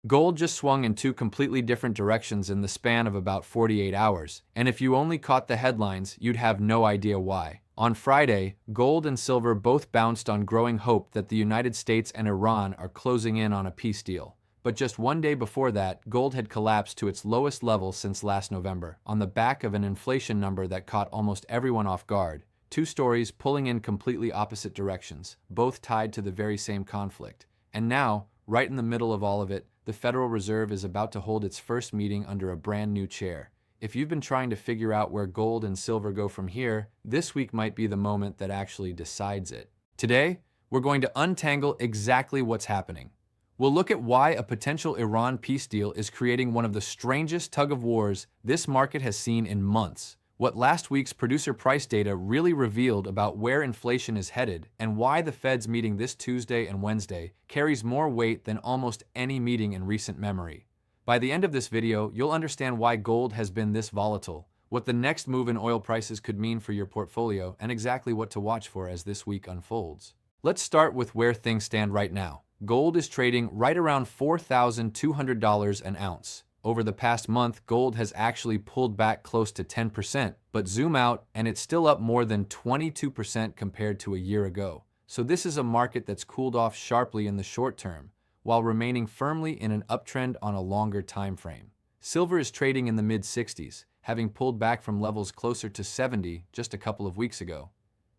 Gold just swung in two completely different directions in the span of about 48 hours, and if you only caught the headlines, you'd have no idea why. On Friday, gold and silver both bounced on growing hope that the United States and Iran are closing in on a peace deal. But just one day before that, gold had collapsed to its lowest level since last November, on the back of an inflation number that caught almost everyone off guard. Two stories pulling in completely opposite directions, both tied to the very same conflict. And now, right in the middle of all of it, the Federal Reserve is about to hold its first meeting under a brand new chair. If you've been trying to figure out where gold and silver go from here, this week might be the moment that actually decides it. Today, we're going to untangle exactly what's happening. We'll look at why a potential Iran peace deal is creating one of the strangest tug-of-wars this market has seen in months, what last week's producer price data really revealed about where inflation is headed, and why the Fed's meeting this Tuesday and Wednesday carries more weight than almost any meeting in recent memory. By the end of this video, you'll understand why gold has been this volatile, what the next move in oil prices could mean for your portfolio, and exactly what to watch for as this week unfolds. Let's start with where things stand right now. Gold is trading right around $4,200 an ounce. Over the past month, gold has actually pulled back close to 10%, but zoom out and it's still up more than 22% compared to a year ago. So this is a market that's cooled off sharply in the short term, while remaining firmly in an uptrend on a longer time frame. Silver is trading in the mid-60s, having pulled back from levels closer to 70 just a couple of weeks ago.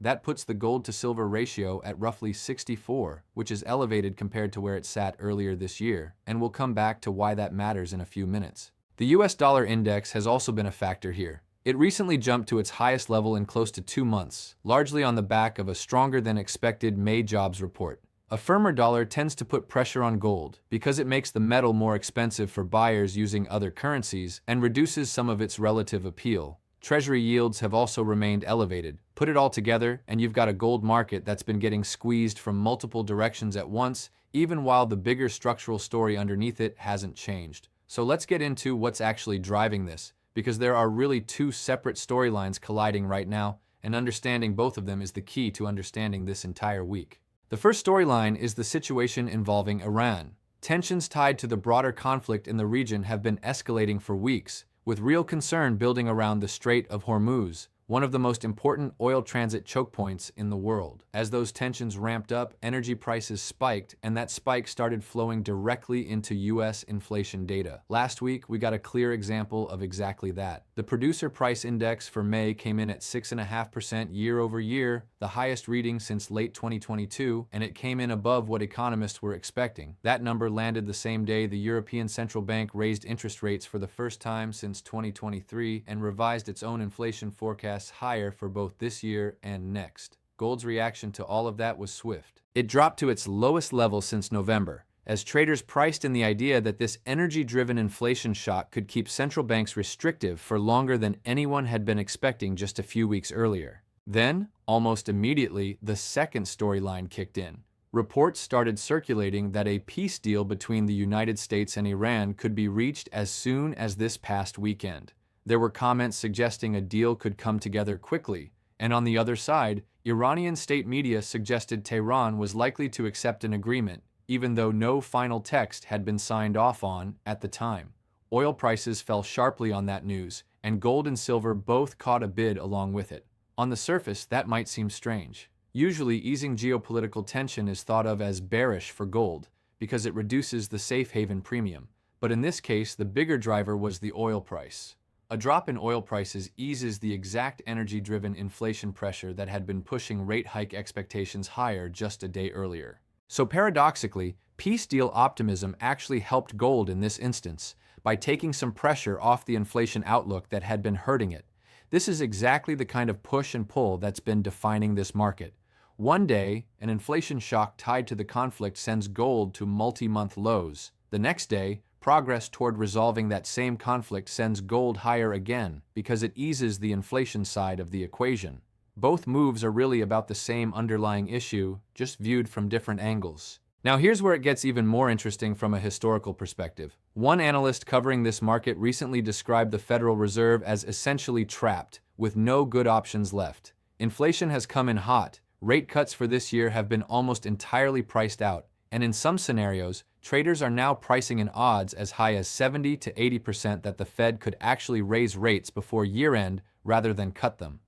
That puts the gold to silver ratio at roughly 64, which is elevated compared to where it sat earlier this year, and we'll come back to why that matters in a few minutes. The US dollar index has also been a factor here. It recently jumped to its highest level in close to 2 months, largely on the back of a stronger than expected May jobs report. A firmer dollar tends to put pressure on gold because it makes the metal more expensive for buyers using other currencies and reduces some of its relative appeal. Treasury yields have also remained elevated. Put it all together, and you've got a gold market that's been getting squeezed from multiple directions at once, even while the bigger structural story underneath it hasn't changed. So let's get into what's actually driving this, because there are really two separate storylines colliding right now, and understanding both of them is the key to understanding this entire week. The first storyline is the situation involving Iran. Tensions tied to the broader conflict in the region have been escalating for weeks, with real concern building around the Strait of Hormuz, one of the most important oil transit choke points in the world. As those tensions ramped up, energy prices spiked, and that spike started flowing directly into US inflation data. Last week, we got a clear example of exactly that. The producer price index for May came in at 6.5% year over year, the highest reading since late 2022, and it came in above what economists were expecting. That number landed the same day the European Central Bank raised interest rates for the first time since 2023 and revised its own inflation forecast higher for both this year and next. Gold's reaction to all of that was swift. It dropped to its lowest level since November, as traders priced in the idea that this energy-driven inflation shock could keep central banks restrictive for longer than anyone had been expecting just a few weeks earlier. Then, almost immediately, the second storyline kicked in. Reports started circulating that a peace deal between the United States and Iran could be reached as soon as this past weekend. There were comments suggesting a deal could come together quickly, and on the other side, Iranian state media suggested Tehran was likely to accept an agreement, even though no final text had been signed off on at the time. Oil prices fell sharply on that news, and gold and silver both caught a bid along with it. On the surface, that might seem strange. Usually, easing geopolitical tension is thought of as bearish for gold, because it reduces the safe haven premium. But in this case, the bigger driver was the oil price. A drop in oil prices eases the exact energy-driven inflation pressure that had been pushing rate hike expectations higher just a day earlier. So paradoxically, peace deal optimism actually helped gold in this instance by taking some pressure off the inflation outlook that had been hurting it. This is exactly the kind of push and pull that's been defining this market. One day, an inflation shock tied to the conflict sends gold to multi-month lows. The next day, progress toward resolving that same conflict sends gold higher again because it eases the inflation side of the equation. Both moves are really about the same underlying issue, just viewed from different angles. Now here's where it gets even more interesting from a historical perspective. One analyst covering this market recently described the Federal Reserve as essentially trapped, with no good options left. Inflation has come in hot. Rate cuts for this year have been almost entirely priced out. And in some scenarios, traders are now pricing in odds as high as 70 to 80% that the Fed could actually raise rates before year-end rather than cut them.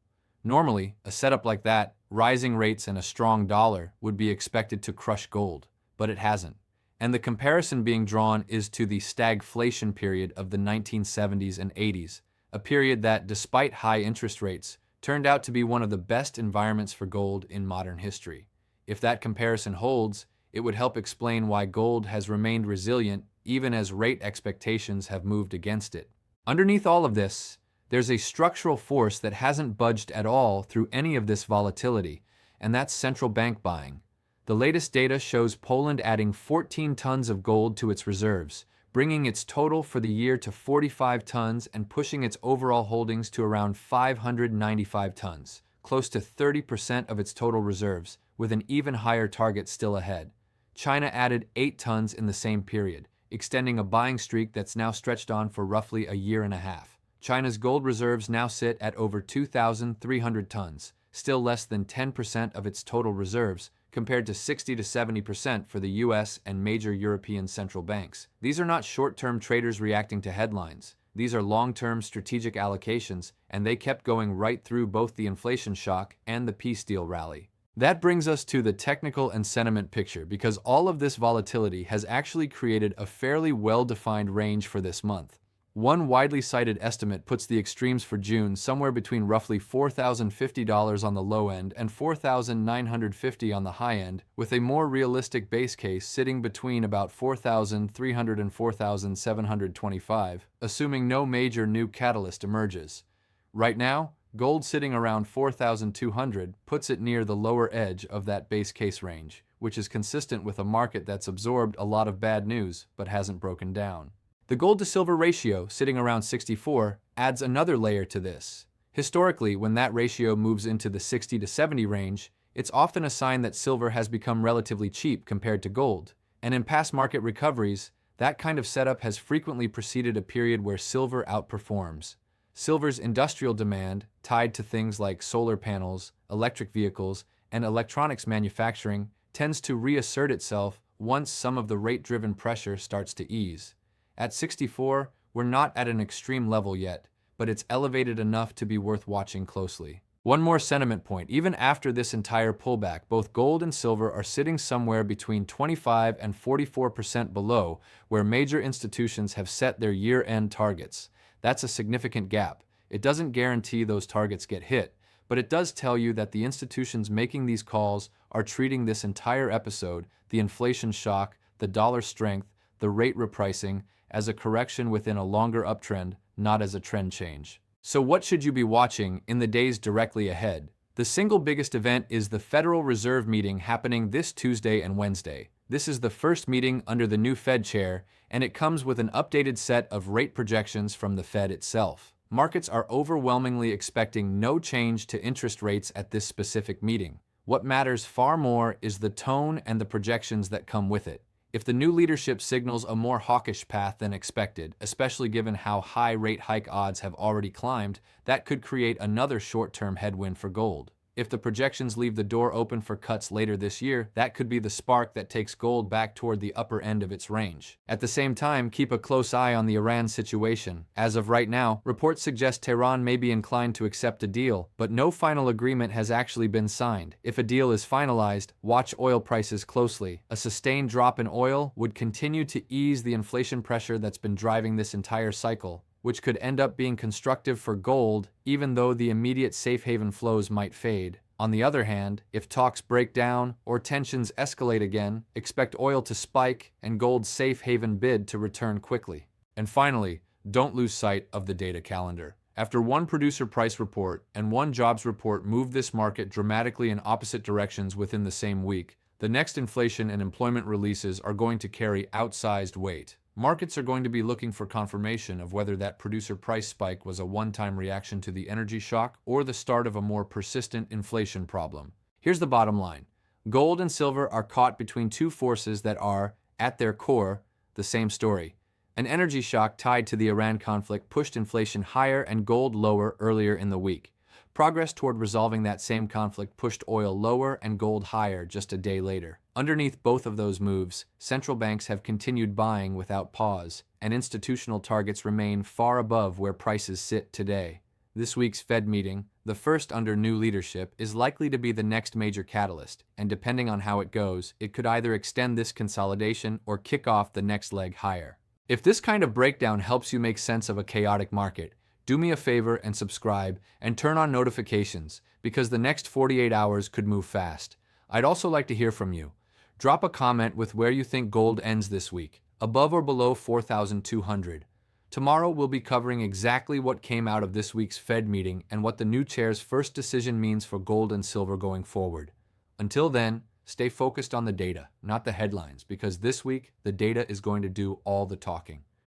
Normally, a setup like that, rising rates and a strong dollar, would be expected to crush gold, but it hasn't. And the comparison being drawn is to the stagflation period of the 1970s and 80s, a period that, despite high interest rates, turned out to be one of the best environments for gold in modern history. If that comparison holds, it would help explain why gold has remained resilient even as rate expectations have moved against it. Underneath all of this, there's a structural force that hasn't budged at all through any of this volatility, and that's central bank buying. The latest data shows Poland adding 14 tons of gold to its reserves, bringing its total for the year to 45 tons and pushing its overall holdings to around 595 tons, close to 30% of its total reserves, with an even higher target still ahead. China added 8 tons in the same period, extending a buying streak that's now stretched on for roughly a year and a half. China's gold reserves now sit at over 2,300 tons, still less than 10% of its total reserves, compared to 60 to 70% for the US and major European central banks. These are not short-term traders reacting to headlines. These are long-term strategic allocations, and they kept going right through both the inflation shock and the peace deal rally. That brings us to the technical and sentiment picture, because all of this volatility has actually created a fairly well-defined range for this month. One widely cited estimate puts the extremes for June somewhere between roughly $4,050 on the low end and $4,950 on the high end, with a more realistic base case sitting between about $4,300 and $4,725, assuming no major new catalyst emerges. Right now, gold sitting around $4,200 puts it near the lower edge of that base case range, which is consistent with a market that's absorbed a lot of bad news but hasn't broken down. The gold-to-silver ratio, sitting around 64, adds another layer to this. Historically, when that ratio moves into the 60 to 70 range, it's often a sign that silver has become relatively cheap compared to gold. And in past market recoveries, that kind of setup has frequently preceded a period where silver outperforms. Silver's industrial demand, tied to things like solar panels, electric vehicles, and electronics manufacturing, tends to reassert itself once some of the rate-driven pressure starts to ease. At 64, we're not at an extreme level yet, but it's elevated enough to be worth watching closely. One more sentiment point: even after this entire pullback, both gold and silver are sitting somewhere between 25 and 44% below where major institutions have set their year-end targets. That's a significant gap. It doesn't guarantee those targets get hit, but it does tell you that the institutions making these calls are treating this entire episode, the inflation shock, the dollar strength, the rate repricing, as a correction within a longer uptrend, not as a trend change. So what should you be watching in the days directly ahead? The single biggest event is the Federal Reserve meeting happening this Tuesday and Wednesday. This is the first meeting under the new Fed chair, and it comes with an updated set of rate projections from the Fed itself. Markets are overwhelmingly expecting no change to interest rates at this specific meeting. What matters far more is the tone and the projections that come with it. If the new leadership signals a more hawkish path than expected, especially given how high rate hike odds have already climbed, that could create another short-term headwind for gold. If the projections leave the door open for cuts later this year, that could be the spark that takes gold back toward the upper end of its range. At the same time, keep a close eye on the Iran situation. As of right now, reports suggest Tehran may be inclined to accept a deal, but no final agreement has actually been signed. If a deal is finalized, watch oil prices closely. A sustained drop in oil would continue to ease the inflation pressure that's been driving this entire cycle, which could end up being constructive for gold, even though the immediate safe haven flows might fade. On the other hand, if talks break down or tensions escalate again, expect oil to spike and gold's safe haven bid to return quickly. And finally, don't lose sight of the data calendar. After one producer price report and one jobs report moved this market dramatically in opposite directions within the same week, the next inflation and employment releases are going to carry outsized weight. Markets are going to be looking for confirmation of whether that producer price spike was a one-time reaction to the energy shock or the start of a more persistent inflation problem. Here's the bottom line. Gold and silver are caught between two forces that are, at their core, the same story. An energy shock tied to the Iran conflict pushed inflation higher and gold lower earlier in the week. Progress toward resolving that same conflict pushed oil lower and gold higher just a day later. Underneath both of those moves, central banks have continued buying without pause, and institutional targets remain far above where prices sit today. This week's Fed meeting, the first under new leadership, is likely to be the next major catalyst, and depending on how it goes, it could either extend this consolidation or kick off the next leg higher. If this kind of breakdown helps you make sense of a chaotic market, do me a favor and subscribe and turn on notifications, because the next 48 hours could move fast. I'd also like to hear from you. Drop a comment with where you think gold ends this week, above or below 4,200. Tomorrow we'll be covering exactly what came out of this week's Fed meeting and what the new chair's first decision means for gold and silver going forward. Until then, stay focused on the data, not the headlines, because this week the data is going to do all the talking.